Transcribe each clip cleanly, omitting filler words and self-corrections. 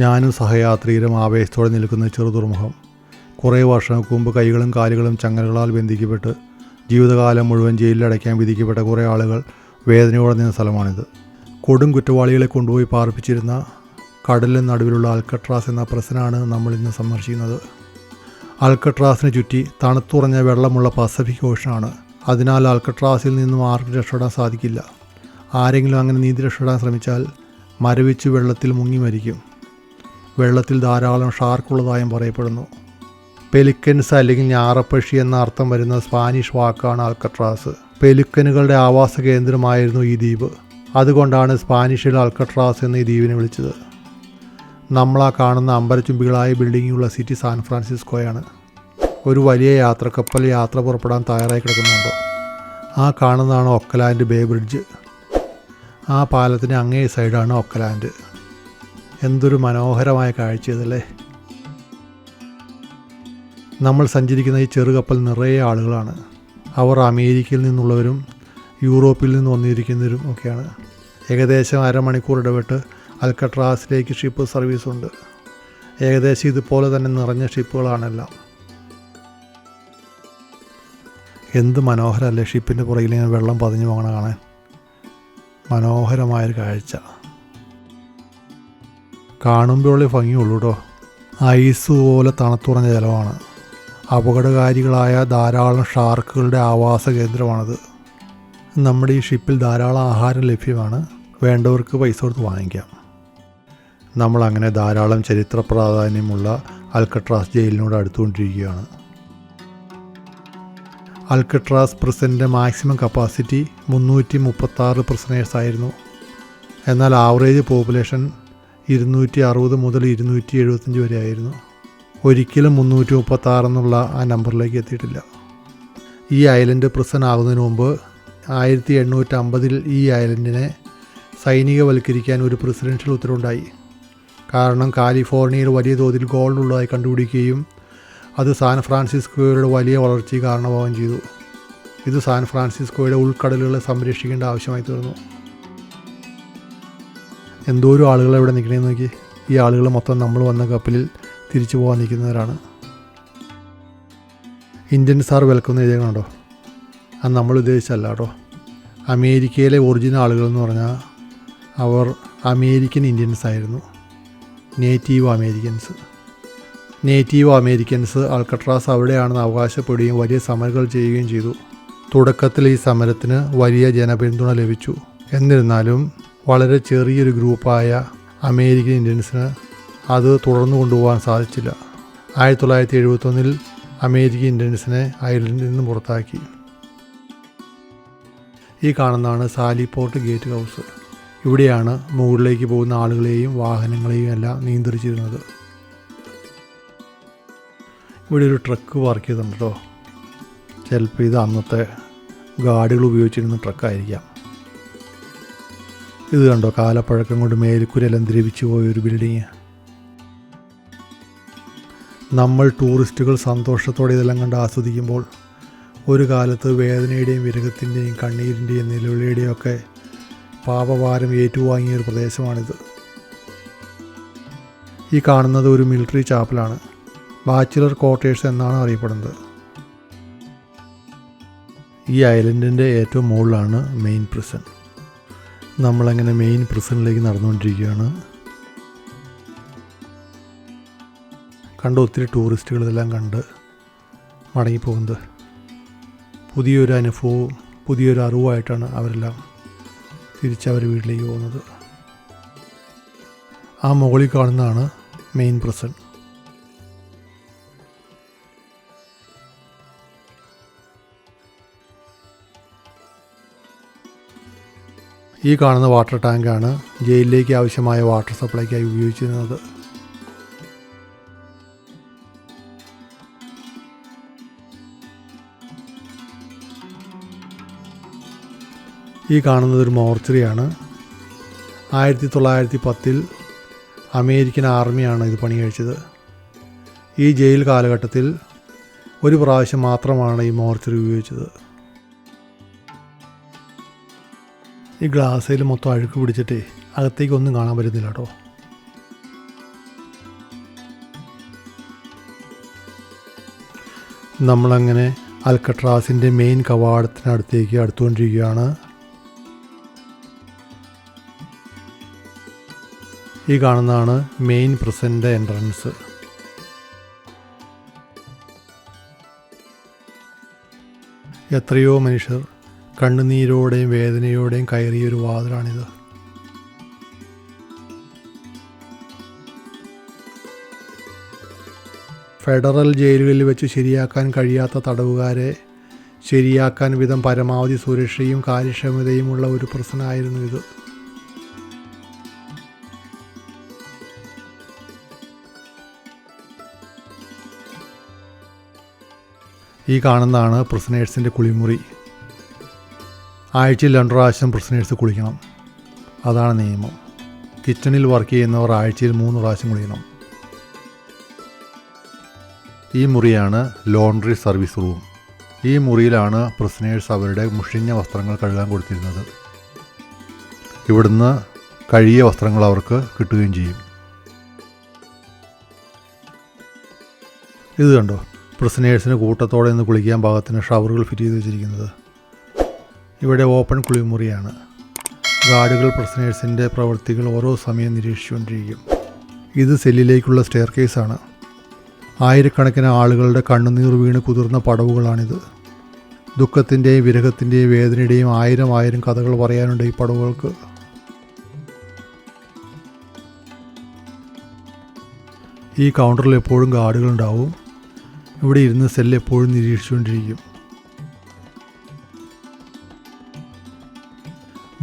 ഞാനും സഹയാത്രികരും ആവേശത്തോടെ നിൽക്കുന്ന ചെറുതുറമുഖം. കുറേ വർഷങ്ങൾക്ക് മുമ്പ് കൈകളും കാലുകളും ചങ്ങലകളാൽ ബന്ധിക്കപ്പെട്ട് ജീവിതകാലം മുഴുവൻ ജയിലിലടയ്ക്കാൻ വിധിക്കപ്പെട്ട കുറേ ആളുകൾ വേദനയോടെ നിന്ന സ്ഥലമാണിത്. കൊടും കുറ്റവാളികളെ കൊണ്ടുപോയി പാർപ്പിച്ചിരുന്ന കടലിന് നടുവിലുള്ള അൽക്കട്രാസ് എന്ന പ്രശ്നമാണ് നമ്മൾ ഇന്ന് സന്ദർശിക്കുന്നത്. അൽക്കട്രാസിന് ചുറ്റി തണുത്തുറഞ്ഞ വെള്ളമുള്ള പസഫിക് ഓഷനാണ്. അതിനാൽ അൽക്കട്രാസിൽ നിന്നും ആർക്കും രക്ഷപ്പെടാൻ സാധിക്കില്ല. ആരെങ്കിലും അങ്ങനെ നീന്തി രക്ഷപ്പെടാൻ ശ്രമിച്ചാൽ മരവിച്ച് വെള്ളത്തിൽ മുങ്ങി മരിക്കും. വെള്ളത്തിൽ ധാരാളം ഷാർക്കുള്ളതായും പറയപ്പെടുന്നു. പെലിക്കൻസ് അല്ലെങ്കിൽ ഞാറപ്പക്ഷി എന്ന അർത്ഥം വരുന്ന സ്പാനിഷ് വാക്കാണ് അൽക്കട്രാസ്. പെലിക്കനുകളുടെ ആവാസ കേന്ദ്രമായിരുന്നു ഈ ദ്വീപ്. അതുകൊണ്ടാണ് സ്പാനിഷിൽ അൽക്കട്രാസ് എന്ന ഈ ദ്വീപിനെ വിളിച്ചത്. നമ്മളാ കാണുന്ന അമ്പരച്ചുംബികളായ ബിൽഡിങ്ങുള്ള സിറ്റി സാൻ ഫ്രാൻസിസ്കോയാണ്. ഒരു വലിയ യാത്രക്കപ്പൽ യാത്ര പുറപ്പെടാൻ തയ്യാറായി കിടക്കുന്നുണ്ടോ? ആ കാണുന്നതാണ് ഒക്കലാൻഡ് ബേ ബ്രിഡ്ജ്. ആ പാലത്തിന് അങ്ങേ സൈഡാണ് ഒക്കലാൻഡ്. എന്തൊരു മനോഹരമായ കാഴ്ചയതല്ലേ. നമ്മൾ സഞ്ചരിക്കുന്ന ഈ ചെറുകപ്പൽ നിറയെ ആളുകളാണ്. അവർ അമേരിക്കയിൽ നിന്നുള്ളവരും യൂറോപ്പിൽ നിന്ന് വന്നിരിക്കുന്നവരും ഒക്കെയാണ്. ഏകദേശം അരമണിക്കൂർ ഇടവിട്ട് അൽക്കട്രാസിലേക്ക് ഷിപ്പ് സർവീസുണ്ട്. ഏകദേശം ഇതുപോലെ തന്നെ നിറഞ്ഞ ഷിപ്പുകളാണെല്ലാം. എന്ത് മനോഹരമല്ലേ ഷിപ്പിൻ്റെ പുറകിൽ ഇങ്ങനെ വെള്ളം പതിഞ്ഞു പോകണ കാണാൻ. മനോഹരമായൊരു കാഴ്ച. കാണുമ്പോഴേ ഭംഗിയുള്ളൂ കേട്ടോ. ഐസ് പോലെ തണുത്തുറഞ്ഞ ജലമാണ്. അപകടകാരികളായ ധാരാളം ഷാർക്കുകളുടെ ആവാസ കേന്ദ്രമാണത്. നമ്മുടെ ഈ ഷിപ്പിൽ ധാരാളം ആഹാരം ലഭ്യമാണ്. വേണ്ടവർക്ക് പൈസ കൊടുത്ത് വാങ്ങിക്കാം. നമ്മളങ്ങനെ ധാരാളം ചരിത്ര പ്രാധാന്യമുള്ള അൽക്കട്രാസ് ജയിലിനോട് അടുത്തുകൊണ്ടിരിക്കുകയാണ്. അൽക്കട്രാസ് പ്രിസൻ്റെ മാക്സിമം കപ്പാസിറ്റി 336 പ്രിസണേഴ്സായിരുന്നു. എന്നാൽ ആവറേജ് പോപ്പുലേഷൻ 260 മുതൽ 275 വരെ ആയിരുന്നു. ഒരിക്കലും 336 എന്നുള്ള ആ നമ്പറിലേക്ക് എത്തിയിട്ടില്ല. ഈ ഐലൻഡ് പ്രിസൺ ആകുന്നതിന് മുമ്പ് 1850 ഈ ഐലൻഡിനെ സൈനികവൽക്കരിക്കാൻ ഒരു പ്രസിഡൻഷ്യൽ ഉത്തരവുണ്ടായി. കാരണം കാലിഫോർണിയയിൽ വലിയ തോതിൽ ഗോൾഡ് ഉള്ളതായി കണ്ടുപിടിക്കുകയും അത് സാൻ ഫ്രാൻസിസ്കോയുടെ വലിയ വളർച്ചയ്ക്ക് കാരണമാവുകയും ചെയ്തു. ഇത് സാൻ ഫ്രാൻസിസ്കോയുടെ ഉൾക്കടലുകളെ സംരക്ഷിക്കേണ്ട ആവശ്യമായി തീർന്നു. എന്തോരം ആളുകളെ ഇവിടെ നിൽക്കണമെന്ന് നോക്കി. ഈ ആളുകൾ മൊത്തം നമ്മൾ വന്ന കപ്പലിൽ തിരിച്ചു പോകാൻ നിൽക്കുന്നവരാണ്. ഇന്ത്യൻസ് ആർ വെൽക്കം എന്ന് എഴുതിയിട്ടുണ്ടോ? അത് നമ്മൾ ഉദ്ദേശിച്ചല്ല കേട്ടോ. അമേരിക്കയിലെ ഒറിജിനൽ ആളുകളെന്ന് പറഞ്ഞാൽ അവർ അമേരിക്കൻ ഇന്ത്യൻസ് ആയിരുന്നു. നേറ്റീവ് അമേരിക്കൻസ് അൽക്കട്രാസ് അവിടെയാണെന്ന് അവകാശപ്പെടുകയും വലിയ സമരങ്ങൾ ചെയ്യുകയും ചെയ്തു. തുടക്കത്തിൽ ഈ സമരത്തിന് വലിയ ജനപിന്തുണ ലഭിച്ചു. എന്നിരുന്നാലും വളരെ ചെറിയൊരു ഗ്രൂപ്പായ അമേരിക്കൻ ഇന്ത്യൻസിന് അത് തുടർന്നു കൊണ്ടുപോകാൻ സാധിച്ചില്ല. 1971 അമേരിക്കൻ ഇന്ത്യൻസിനെ ഐലൻഡിൽ നിന്നും പുറത്താക്കി. ഈ കാണുന്നതാണ് സാലിപ്പോർട്ട് ഗേറ്റ് ഹൗസ്. ഇവിടെയാണ് മുകളിലേക്ക് പോകുന്ന ആളുകളെയും വാഹനങ്ങളെയും എല്ലാം നിയന്ത്രിച്ചിരുന്നത്. ഇവിടെ ഒരു ട്രക്ക് പാർക്ക് ചെയ്തിട്ടുണ്ട് കേട്ടോ. ചിലപ്പോൾ ഇത് അന്നത്തെ ഗാർഡുകൾ ഉപയോഗിച്ചിരുന്ന ട്രക്കായിരിക്കാം. ഇത് കണ്ടോ, കാലപ്പഴക്കം കൊണ്ട് മേൽക്കൂരെല്ലാം ദ്രവിച്ചു പോയൊരു ബിൽഡിങ്. നമ്മൾ ടൂറിസ്റ്റുകൾ സന്തോഷത്തോടെ ഇതെല്ലാം കണ്ട് ആസ്വദിക്കുമ്പോൾ ഒരു കാലത്ത് വേദനയുടെയും വിരഹത്തിൻ്റെയും കണ്ണീരിൻ്റെയും നിലവിളിയുടെയും ഒക്കെ പാപഭാരം ഏറ്റുവാങ്ങിയ ഒരു പ്രദേശമാണിത്. ഈ കാണുന്നത് ഒരു മിലിറ്ററി ചാപ്പലാണ്. ബാച്ചിലർ ക്വാർട്ടേഴ്സ് എന്നാണ് അറിയപ്പെടുന്നത്. ഈ ഐലൻഡിൻ്റെ ഏറ്റവും മുകളിലാണ് മെയിൻ പ്രിസൺ. നമ്മളങ്ങനെ മെയിൻ പ്രിസണിലേക്ക് നടന്നുകൊണ്ടിരിക്കുകയാണ്. കണ്ട ഒത്തിരി ടൂറിസ്റ്റുകൾ ഇതെല്ലാം കണ്ട് മടങ്ങിപ്പോകുന്നത്. പുതിയൊരു അനുഭവവും പുതിയൊരു അറിവുമായിട്ടാണ് അവരെല്ലാം തിരിച്ചവർ വീട്ടിലേക്ക് പോകുന്നത്. ആ മുകളിൽ കാണുന്നതാണ് മെയിൻ പ്രിസൺ. ഈ കാണുന്ന വാട്ടർ ടാങ്കാണ് ജയിലിലേക്ക് ആവശ്യമായ വാട്ടർ സപ്ലൈക്കായി ഉപയോഗിച്ചിരുന്നത്. ഈ കാണുന്നത് ഒരു മോർച്ചറിയാണ്. 1910 അമേരിക്കൻ ആർമിയാണ് ഇത് പണി കഴിച്ചത്. ഈ ജയിൽ കാലഘട്ടത്തിൽ ഒരു പ്രാവശ്യം മാത്രമാണ് ഈ മോർച്ചറി ഉപയോഗിച്ചത്. ഈ ഗ്ലാസ്സിൽ മൊത്തം അഴുക്ക് പിടിച്ചിട്ടേ അകത്തേക്കൊന്നും കാണാൻ പറ്റുന്നില്ല കേട്ടോ. നമ്മളങ്ങനെ അൽക്കട്രാസിൻ്റെ മെയിൻ കവാടത്തിനടുത്തേക്ക് അടുത്തുകൊണ്ടിരിക്കുകയാണ്. ഈ കാണുന്നതാണ് മെയിൻ പ്രിസൻ്റെ എൻട്രൻസ്. എത്രയോ മനുഷ്യർ കണ്ണുനീരോടെയും വേദനയോടെയും കയറിയൊരു വാതിലാണിത്. ഫെഡറൽ ജയിലുകളിൽ വെച്ച് ശരിയാക്കാൻ കഴിയാത്ത തടവുകാരെ ശരിയാക്കാൻ വിധം പരമാവധി സുരക്ഷയും കാര്യക്ഷമതയുമുള്ള ഒരു പ്രശ്നമായിരുന്നു ഇത്. ഈ കാണുന്നതാണ് പ്രിസനേഴ്സിൻ്റെ കുളിമുറി. ആഴ്ചയിൽ 2 പ്രാവശ്യം പ്രിസനേഴ്സ് കുളിക്കണം, അതാണ് നിയമം. കിച്ചണിൽ വർക്ക് ചെയ്യുന്നവർ ആഴ്ചയിൽ 3 പ്രാവശ്യം കുളിക്കണം. ഈ മുറിയാണ് ലോണ്ട്രി സർവീസ് റൂം. ഈ മുറിയിലാണ് പ്രിസനേഴ്സ് അവരുടെ മുഷിഞ്ഞ വസ്ത്രങ്ങൾ കഴുകാൻ കൊടുത്തിരുന്നത്. ഇവിടുന്ന് കഴുകിയ വസ്ത്രങ്ങൾ അവർക്ക് കിട്ടുകയും ചെയ്യും. ഇത് കണ്ടോ, പ്രിസനേഴ്സിന് കൂട്ടത്തോടെ നിന്ന് കുളിക്കാൻ പാകത്തിന് ഷവറുകൾ ഫിറ്റ് ചെയ്ത് വെച്ചിരിക്കുന്നത്. ഇവിടെ ഓപ്പൺ കുളിമുറിയാണ്. ഗാർഡുകൾ പ്രിസനേഴ്സിൻ്റെ പ്രവൃത്തികൾ ഓരോ സമയം നിരീക്ഷിച്ചുകൊണ്ടിരിക്കും. ഇത് സെല്ലിലേക്കുള്ള സ്റ്റെയർ കേസാണ്. ആയിരക്കണക്കിന് ആളുകളുടെ കണ്ണുനീർ വീണ് കുതിർന്ന പടവുകളാണിത്. ദുഃഖത്തിൻ്റെയും വിരഹത്തിൻ്റെയും വേദനയുടെയും ആയിരം കഥകൾ പറയാനുണ്ട് ഈ പടവുകൾക്ക്. ഈ കൗണ്ടറിൽ എപ്പോഴും ഗാർഡുകളുണ്ടാവും. ഇവിടെ ഇരുന്ന് സെല്ല് എപ്പോഴും നിരീക്ഷിച്ചുകൊണ്ടിരിക്കും.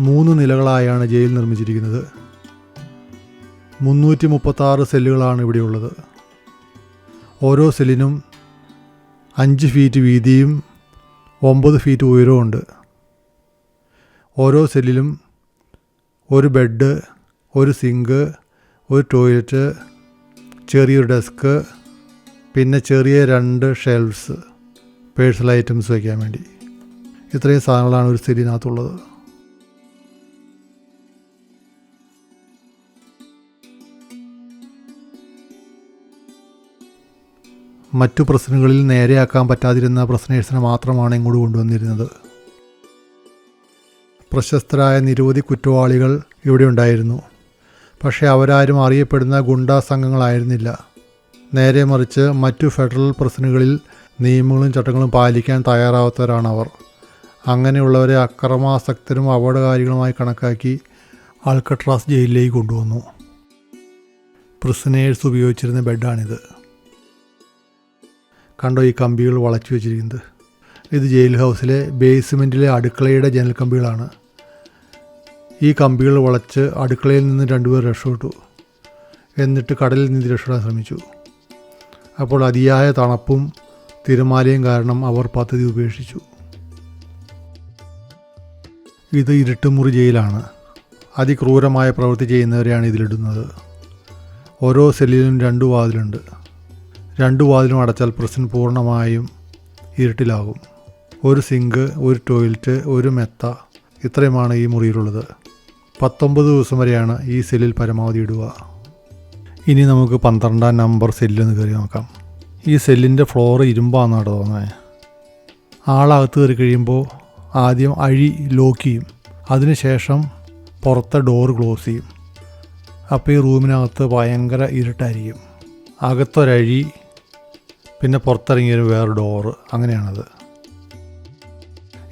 3 നിലകളായാണ് ജയിൽ നിർമ്മിച്ചിരിക്കുന്നത്. 336 സെല്ലുകളാണ് ഇവിടെയുള്ളത്. ഓരോ സെല്ലിനും 5 ഫീറ്റ് വീതിയും 9 ഫീറ്റ് ഉയരവുമുണ്ട്. ഓരോ സെല്ലിലും ഒരു ബെഡ്, ഒരു സിങ്ക്, ഒരു ടോയ്ലറ്റ്, ചെറിയൊരു ഡെസ്ക്, പിന്നെ ചെറിയ 2 ഷെൽഫ്സ് പേഴ്സണൽ ഐറ്റംസ് വയ്ക്കാൻ വേണ്ടി. ഇത്രയും സാധനങ്ങളാണ് ഒരു സെല്ലിനകത്തുള്ളത്. മറ്റു പ്രശ്നങ്ങളിൽ നേരെയാക്കാൻ പറ്റാതിരുന്ന പ്രശ്നേഴ്സിനെ മാത്രമാണ് ഇങ്ങോട്ട് കൊണ്ടുവന്നിരുന്നത്. പ്രശസ്തരായ നിരവധി കുറ്റവാളികൾ ഇവിടെ ഉണ്ടായിരുന്നു. പക്ഷേ അവരാരും അറിയപ്പെടുന്ന ഗുണ്ടാ സംഘങ്ങളായിരുന്നില്ല. നേരെ മറിച്ച് മറ്റു ഫെഡറൽ പ്രശ്നങ്ങളിൽ നിയമങ്ങളും ചട്ടങ്ങളും പാലിക്കാൻ തയ്യാറാവാത്തവരാണവർ. അങ്ങനെയുള്ളവരെ അക്രമാസക്തരും അപകടകാരികളുമായി കണക്കാക്കി അൽക്കട്രാസ് ജയിലിലേക്ക് കൊണ്ടുവന്നു. പ്രിസനേഴ്സ് ഉപയോഗിച്ചിരുന്ന ബെഡാണിത്. കണ്ടോ ഈ കമ്പികൾ വളച്ചു വെച്ചിരിക്കുന്നത്? ഇത് ജയിൽ ഹൗസിലെ ബേസ്മെൻറ്റിലെ അടുക്കളയുടെ ജനൽ കമ്പികളാണ്. ഈ കമ്പികൾ വളച്ച് അടുക്കളയിൽ നിന്ന് 2 പേർ രക്ഷപ്പെട്ടു. എന്നിട്ട് കടലിൽ നിന്ന് രക്ഷപ്പെടാൻ ശ്രമിച്ചു. അപ്പോൾ അതിയായ തണുപ്പും തിരമാലയും കാരണം അവർ പദ്ധതി ഉപേക്ഷിച്ചു. ഇത് ഇരുട്ടുമുറി ജയിലാണ്. അതിക്രൂരമായ പ്രവൃത്തി ചെയ്യുന്നവരെയാണ് ഇതിലിടുന്നത്. ഓരോ സെല്ലിലും 2 വാതിലുണ്ട്. 2 വാതിലും അടച്ചാൽ പ്രശ്നം പൂർണ്ണമായും ഇരുട്ടിലാകും. ഒരു സിങ്ക്, ഒരു ടോയ്ലറ്റ്, ഒരു മെത്ത, ഇത്രയുമാണ് ഈ മുറിയിലുള്ളത്. 19 ദിവസം വരെയാണ് ഈ സെല്ലിൽ പരമാവധി ഇടുക. ഇനി നമുക്ക് 12-ാം നമ്പർ സെല്ലിൽ കയറി നോക്കാം. ഈ സെല്ലിൻ്റെ ഫ്ലോർ ഇരുമ്പാണെന്നാണ് തോന്നുന്നത്. ആളകത്ത് കയറി കഴിയുമ്പോൾ ആദ്യം അഴി ലോക്ക് ചെയ്യും. അതിനുശേഷം പുറത്തെ ഡോറ് ക്ലോസ് ചെയ്യും. അപ്പോൾ ഈ റൂമിനകത്ത് ഭയങ്കര ഇരുട്ടായിരിക്കും. അകത്തൊരഴി, പിന്നെ പുറത്തിറങ്ങിയൊരു വേറെ ഡോറ്, അങ്ങനെയാണത്.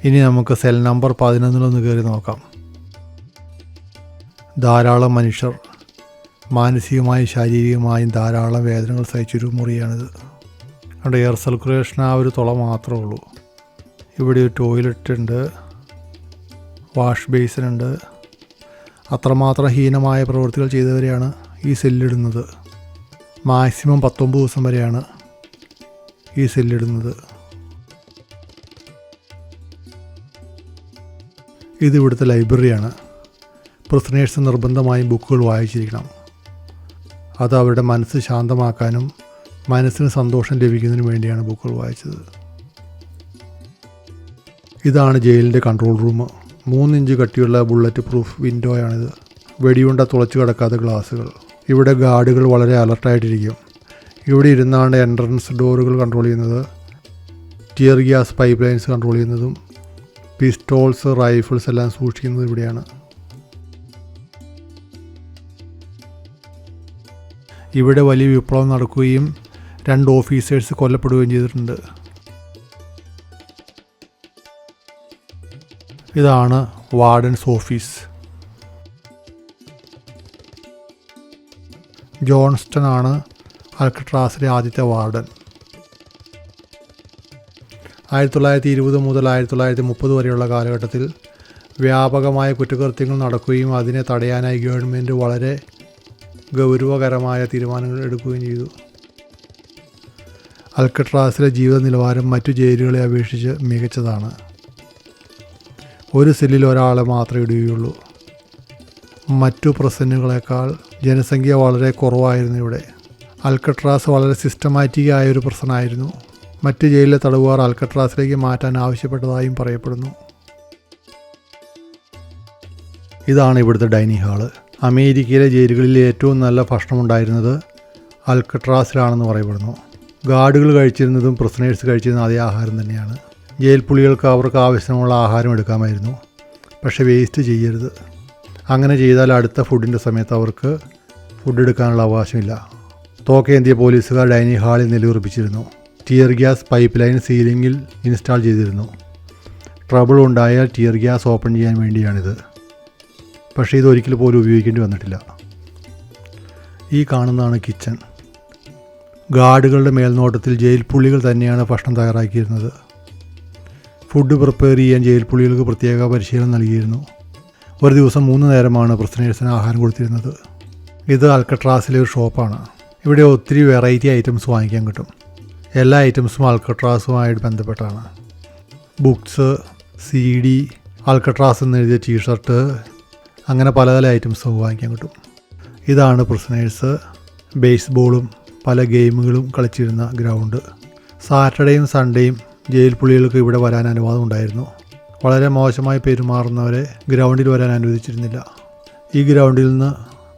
ഇനി നമുക്ക് സെൽ നമ്പർ 11 കയറി നോക്കാം. ധാരാളം മനുഷ്യർ മാനസികമായും ശാരീരികമായും ധാരാളം വേദനകൾ സഹിച്ചൊരു മുറിയാണിത്. അവിടെ എയർ സർക്കുലേഷൻ ആ ഒരു തുള മാത്രമേ ഉള്ളൂ. ഇവിടെ ഒരു ടോയ്ലറ്റ് ഉണ്ട്, വാഷ് ബേസിനുണ്ട്. അത്രമാത്രം ഹീനമായ പ്രവൃത്തികൾ ചെയ്തവരെയാണ് ഈ സെല്ലിടുന്നത്. മാക്സിമം 19 ദിവസം വരെയാണ് ഈ സെല്ലിടുന്നത്. ഇത് ഇവിടുത്തെ ലൈബ്രറിയാണ്. പ്രിസനേഴ്സ് നിർബന്ധമായും ബുക്കുകൾ വായിച്ചിരിക്കണം. അത് അവരുടെ മനസ്സ് ശാന്തമാക്കാനും മനസ്സിന് സന്തോഷം ലഭിക്കുന്നതിനും വേണ്ടിയാണ് ബുക്കുകൾ വായിച്ചത്. ഇതാണ് ജയിലിൻ്റെ കൺട്രോൾ റൂം. 3 ഇഞ്ച് കട്ടിയുള്ള ബുള്ളറ്റ് പ്രൂഫ് വിൻഡോയാണിത്. വെടിയുണ്ട തുളച്ചു കിടക്കാത്ത ഗ്ലാസുകൾ. ഇവിടെ ഗാർഡുകൾ വളരെ അലർട്ടായിട്ടിരിക്കും. ഇവിടെ ഇരുന്നാണ് എൻട്രൻസ് ഡോറുകൾ കൺട്രോൾ ചെയ്യുന്നത്. Tear gas pipe lines control ചെയ്യുന്നതും പിസ്റ്റോൾസ്, റൈഫിൾസ് എല്ലാം സൂക്ഷിക്കുന്നത് ഇവിടെയാണ്. ഇവിടെ വലിയ വിപ്ലവം നടക്കുകയും 2 ഓഫീസേഴ്സ് കൊല്ലപ്പെടുകയും ചെയ്തിട്ടുണ്ട്. ഇതാണ് വാർഡൻസ് ഓഫീസ്. ജോൺസ്റ്റൺ ആണ് അൽക്കട്രാസിലെ ആദ്യത്തെ വാർഡൻ. 1920 മുതൽ 1930 വരെയുള്ള കാലഘട്ടത്തിൽ വ്യാപകമായ കുറ്റകൃത്യങ്ങൾ നടക്കുകയും അതിനെ തടയാനായി ഗവൺമെൻറ് വളരെ ഗൗരവകരമായ തീരുമാനങ്ങൾ എടുക്കുകയും ചെയ്തു. അൽക്കട്രാസിലെ ജീവിത നിലവാരം മറ്റു ജയിലുകളെ അപേക്ഷിച്ച് മികച്ചതാണ്. ഒരു സെല്ലിൽ ഒരാളെ മാത്രമേ ഇടുകയുള്ളൂ. മറ്റു പ്രസന്നുകളെക്കാൾ ജനസംഖ്യ വളരെ കുറവായിരുന്നു ഇവിടെ. അൽക്കട്രാസ് വളരെ സിസ്റ്റമാറ്റിക് ആയൊരു പ്രസനായിരുന്നു. മറ്റ് ജയിലിലെ തടവുകാർ അൽക്കട്രാസിലേക്ക് മാറ്റാൻ ആവശ്യപ്പെട്ടതായും പറയപ്പെടുന്നു. ഇതാണ് ഇവിടുത്തെ ഡൈനിങ് ഹാള്. അമേരിക്കയിലെ ജയിലുകളിൽ ഏറ്റവും നല്ല ഭക്ഷണമുണ്ടായിരുന്നത് അൽക്കട്രാസിലാണെന്ന് പറയപ്പെടുന്നു. ഗാർഡുകൾ കഴിച്ചിരുന്നതും പ്രിസണേഴ്സ് കഴിച്ചിരുന്ന അതേ ആഹാരം തന്നെയാണ്. ജയിൽ പുള്ളികൾക്ക് അവർക്ക് ആവശ്യമുള്ള ആഹാരം എടുക്കാമായിരുന്നു, പക്ഷേ വേസ്റ്റ് ചെയ്യരുത്. അങ്ങനെ ചെയ്താൽ അടുത്ത ഫുഡിൻ്റെ സമയത്ത് അവർക്ക് ഫുഡ് എടുക്കാനുള്ള അവകാശമില്ല. തോക്കേന്ത്യ പോലീസുകാർ ഡൈനിങ് ഹാളിൽ നിലയുറപ്പിച്ചിരുന്നു. ടിയർ ഗ്യാസ് പൈപ്പ് ലൈൻ സീലിംഗിൽ ഇൻസ്റ്റാൾ ചെയ്തിരുന്നു. ട്രബിൾ ഉണ്ടായാൽ ടിയർ ഗ്യാസ് ഓപ്പൺ ചെയ്യാൻ വേണ്ടിയാണിത്. പക്ഷേ ഇതൊരിക്കൽ പോലും ഉപയോഗിക്കേണ്ടി വന്നിട്ടില്ല. ഈ കാണുന്നതാണ് കിച്ചൺ. ഗാർഡുകളുടെ മേൽനോട്ടത്തിൽ ജയിൽ പുള്ളികൾ തന്നെയാണ് ഭക്ഷണം തയ്യാറാക്കിയിരുന്നത്. ഫുഡ് പ്രിപ്പയർ ചെയ്യാൻ ജയിൽ പുള്ളികൾക്ക് പ്രത്യേക പരിശീലനം നൽകിയിരുന്നു. ഒരു ദിവസം 3 നേരമാണ് പ്രിസണേഴ്സിന് ആഹാരം കൊടുത്തിരുന്നത്. ഇത് അൽക്കട്രാസിലെ ഒരു ഷോപ്പാണ്. ഇവിടെ ഒത്തിരി വെറൈറ്റി ഐറ്റംസ് വാങ്ങിക്കാൻ കിട്ടും. എല്ലാ ഐറ്റംസും അൽക്കട്രാസുമായിട്ട് ബന്ധപ്പെട്ടാണ്. ബുക്സ്, CD, അൽക്കട്രാസ് എന്നെഴുതിയ ടീഷർട്ട്, അങ്ങനെ പല ഐറ്റംസും വാങ്ങിക്കാൻ കിട്ടും. ഇതാണ് പ്രിസണേഴ്സ് ബേസ്ബോളും പല ഗെയിമുകളും കളിച്ചിരുന്ന ഗ്രൗണ്ട്. സാറ്റർഡേയും സൺഡേയും ജയിൽ പുള്ളികൾക്ക് ഇവിടെ വരാൻ അനുവാദം ഉണ്ടായിരുന്നു. വളരെ മോശമായി പെരുമാറുന്നവരെ ഗ്രൗണ്ടിൽ വരാൻ അനുവദിച്ചിരുന്നില്ല. ഈ ഗ്രൗണ്ടിൽ നിന്ന്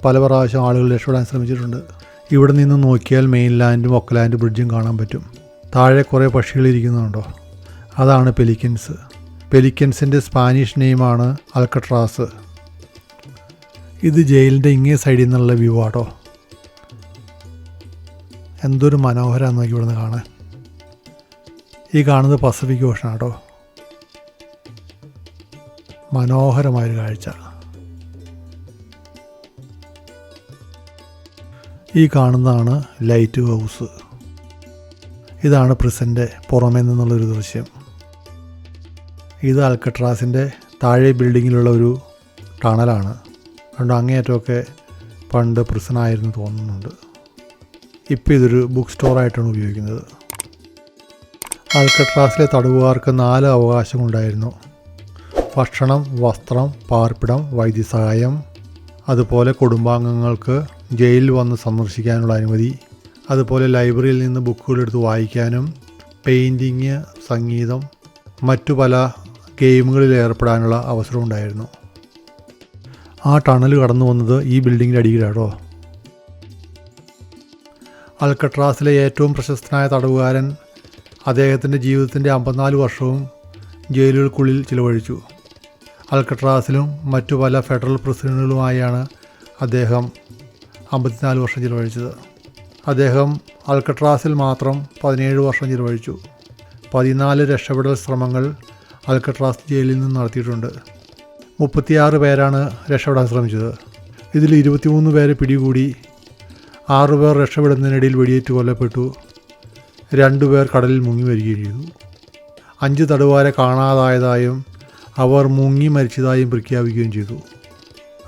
പല പ്രാവശ്യം ആളുകൾ രക്ഷപ്പെടാൻ ശ്രമിച്ചിട്ടുണ്ട്. ഇവിടെ നിന്ന് നോക്കിയാൽ മെയിൻലാൻഡും ഒക്കലാൻഡ് ബ്രിഡ്ജും കാണാൻ പറ്റും. താഴെ കുറേ പക്ഷികളിരിക്കുന്നുണ്ടോ? അതാണ് പെലിക്കൻസ്. പെലിക്കൻസിൻ്റെ സ്പാനിഷ് നെയിമാണ് അൽക്കട്രാസ്. ഇത് ജയിലിൻ്റെ ഇങ്ങേ സൈഡിൽ നിന്നുള്ള വ്യൂ ആട്ടോ. എന്തൊരു മനോഹരമാണ് നോക്കി ഇവിടുന്ന് കാണാൻ. ഈ കാണുന്നത് പസഫിക് ഓഷൻ ആട്ടോ. മനോഹരമായൊരു കാഴ്ച. ഈ കാണുന്നതാണ് ലൈറ്റ് ഹൗസ്. ഇതാണ് പ്രിസൻ്റെ പുറമേ നിന്നുള്ളൊരു ദൃശ്യം. ഇത് അൽക്കട്രാസിൻ്റെ താഴെ ബിൽഡിങ്ങിലുള്ള ഒരു ടണലാണ്. അതുകൊണ്ട് അങ്ങേയറ്റമൊക്കെ പണ്ട് പ്രിസനായിരുന്നു തോന്നുന്നുണ്ട്. ഇപ്പോൾ ഇതൊരു ബുക്ക് സ്റ്റോറായിട്ടാണ് ഉപയോഗിക്കുന്നത്. അൽക്കട്രാസിലെ തടവുകാർക്ക് 4 അവകാശങ്ങളുണ്ടായിരുന്നു: ഭക്ഷണം, വസ്ത്രം, പാർപ്പിടം, വൈദ്യസഹായം, അതുപോലെ കുടുംബാംഗങ്ങൾക്ക് ജയിലിൽ വന്ന് സന്ദർശിക്കാനുള്ള അനുമതി, അതുപോലെ ലൈബ്രറിയിൽ നിന്ന് ബുക്കുകളെടുത്ത് വായിക്കാനും, പെയിൻറ്റിങ്, സംഗീതം, മറ്റു പല ഗെയിമുകളിൽ ഏർപ്പെടാനുള്ള അവസരം ഉണ്ടായിരുന്നു. ആ ടണൽ കടന്നു വന്നത് ഈ ബിൽഡിങ്ങിൻ്റെ അടിയിലാട്ടോ. അൽക്കട്രാസിലെ ഏറ്റവും പ്രശസ്തനായ തടവുകാരൻ അദ്ദേഹത്തിൻ്റെ ജീവിതത്തിൻ്റെ 54 വർഷവും ജയിലുകൾക്കുള്ളിൽ ചിലവഴിച്ചു. അൽക്കട്രാസിലും മറ്റു പല ഫെഡറൽ പ്രിസണുകളുമായാണ് അദ്ദേഹം 54 വർഷം ചിലവഴിച്ചത്. അദ്ദേഹം അൽക്കട്രാസിൽ മാത്രം 17 വർഷം ചിലവഴിച്ചു. 14 രക്ഷപ്പെടൽ ശ്രമങ്ങൾ അൽക്കട്രാസ് ജയിലിൽ നിന്ന് നടത്തിയിട്ടുണ്ട്. 36 പേരാണ് രക്ഷപ്പെടാൻ ശ്രമിച്ചത്. ഇതിൽ 23 പേരെ പിടികൂടി. 6 പേർ രക്ഷപ്പെടുന്നതിനിടയിൽ വെടിയേറ്റ് കൊല്ലപ്പെട്ടു. 2 പേർ കടലിൽ മുങ്ങി വരികയും ചെയ്തു. 5 തടവുകാരെ കാണാതായതായും അവർ മുങ്ങി മരിച്ചതായും പ്രഖ്യാപിക്കുകയും ചെയ്തു.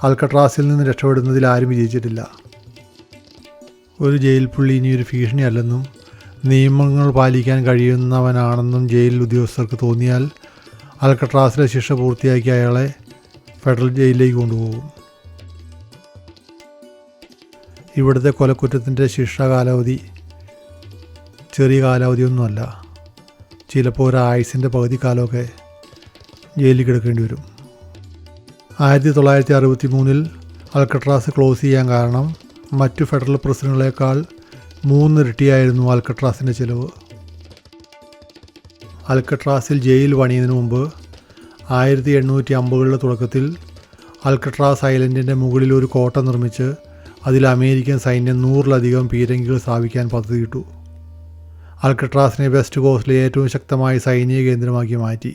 അൽക്കട്രാസിൽ നിന്ന് രക്ഷപ്പെടുന്നതിൽ ആരും വിജയിച്ചിട്ടില്ല. ഒരു ജയിൽ പുള്ളി ഇനിയൊരു ഭീഷണിയല്ലെന്നും നിയമങ്ങൾ പാലിക്കാൻ കഴിയുന്നവനാണെന്നും ജയിൽ ഉദ്യോഗസ്ഥർക്ക് തോന്നിയാൽ അൽക്കട്രാസിലെ ശിക്ഷ പൂർത്തിയാക്കി അയാളെ ഫെഡറൽ ജയിലിലേക്ക് കൊണ്ടുപോകും. ഇവിടുത്തെ കൊലക്കുറ്റത്തിൻ്റെ ശിക്ഷാ കാലാവധി ചെറിയ കാലാവധിയൊന്നുമല്ല. ചിലപ്പോൾ ഒരു ആയുസിൻ്റെ പകുതി കാലമൊക്കെ ജയിലിൽ കിടക്കേണ്ടി വരും. 1963 അൽക്കട്രാസ് ക്ലോസ് ചെയ്യാൻ കാരണം മറ്റു ഫെഡറൽ പ്രിസണുകളേക്കാൾ 3 ഇരട്ടിയായിരുന്നു അൽക്കട്രാസിൻ്റെ ചിലവ്. അൽക്കട്രാസിൽ ജയിൽ പണിയുന്നതിന് മുമ്പ് 1850കളുടെ തുടക്കത്തിൽ അൽക്കട്രാസ് ഐലൻഡിൻ്റെ മുകളിൽ ഒരു കോട്ട നിർമ്മിച്ച് അതിൽ അമേരിക്കൻ സൈന്യം 100-ലധികം പീരങ്കികൾ സ്ഥാപിക്കാൻ പദ്ധതിയിട്ടു. അൽക്കട്രാസിനെ വെസ്റ്റ് കോസ്റ്റിലെ ഏറ്റവും ശക്തമായ സൈനിക കേന്ദ്രമാക്കി മാറ്റി.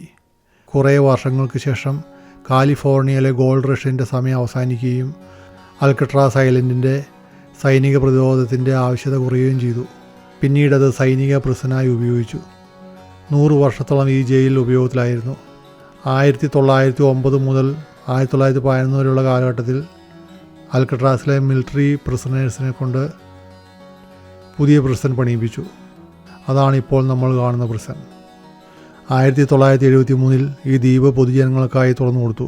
കുറേ വർഷങ്ങൾക്ക് ശേഷം കാലിഫോർണിയയിലെ ഗോൾഡ് റഷിൻ്റെ സമയം അവസാനിക്കുകയും അൽക്കട്രാസ് ഐലൻഡിൻ്റെ സൈനിക പ്രതിരോധത്തിൻ്റെ ആവശ്യകത കുറയുകയും ചെയ്തു. പിന്നീടത് സൈനിക പ്രിസനായി ഉപയോഗിച്ചു. 100 വർഷത്തോളം ഈ ജയിൽ ഉപയോഗത്തിലായിരുന്നു. 1909 മുതൽ 1911 വരെയുള്ള കാലഘട്ടത്തിൽ അൽക്കട്രാസിലെ മിലിറ്ററി പ്രിസണേഴ്സിനെ കൊണ്ട് പുതിയ പ്രിസൺ പണിയിപ്പിച്ചു. അതാണിപ്പോൾ നമ്മൾ കാണുന്ന പ്രിസൺ. 1973 ഈ ദ്വീപ് പൊതുജനങ്ങൾക്കായി തുറന്നു കൊടുത്തു.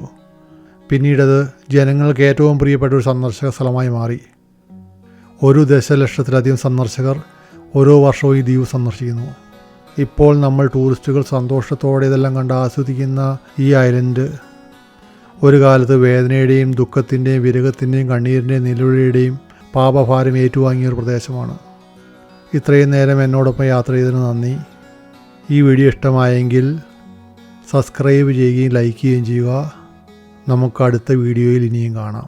പിന്നീടത് ജനങ്ങൾക്ക് ഏറ്റവും പ്രിയപ്പെട്ട ഒരു സന്ദർശക സ്ഥലമായി മാറി. 1 ദശലക്ഷത്തിലധികം സന്ദർശകർ ഓരോ വർഷവും ഈ ദ്വീപ് സന്ദർശിക്കുന്നു. ഇപ്പോൾ നമ്മൾ ടൂറിസ്റ്റുകൾ സന്തോഷത്തോടെ ഇതെല്ലാം കണ്ട് ആസ്വദിക്കുന്ന ഈ ഐലൻഡ് ഒരു കാലത്ത് വേദനയുടെയും ദുഃഖത്തിൻ്റെയും വിരഹത്തിൻ്റെയും കണ്ണീരിൻ്റെയും നിലവിളിയുടെയും പാപഭാരം ഏറ്റുവാങ്ങിയ ഒരു പ്രദേശമാണ്. ഇത്രയും നേരം എന്നോടൊപ്പം യാത്ര ചെയ്തതിന് നന്ദി. ഈ വീഡിയോ ഇഷ്ടമായെങ്കിൽ സബ്സ്ക്രൈബ് ചെയ്യുകയും ലൈക്ക് ചെയ്യുകയും ചെയ്യുക. നമുക്ക് അടുത്ത വീഡിയോയിൽ ഇനിയും കാണാം.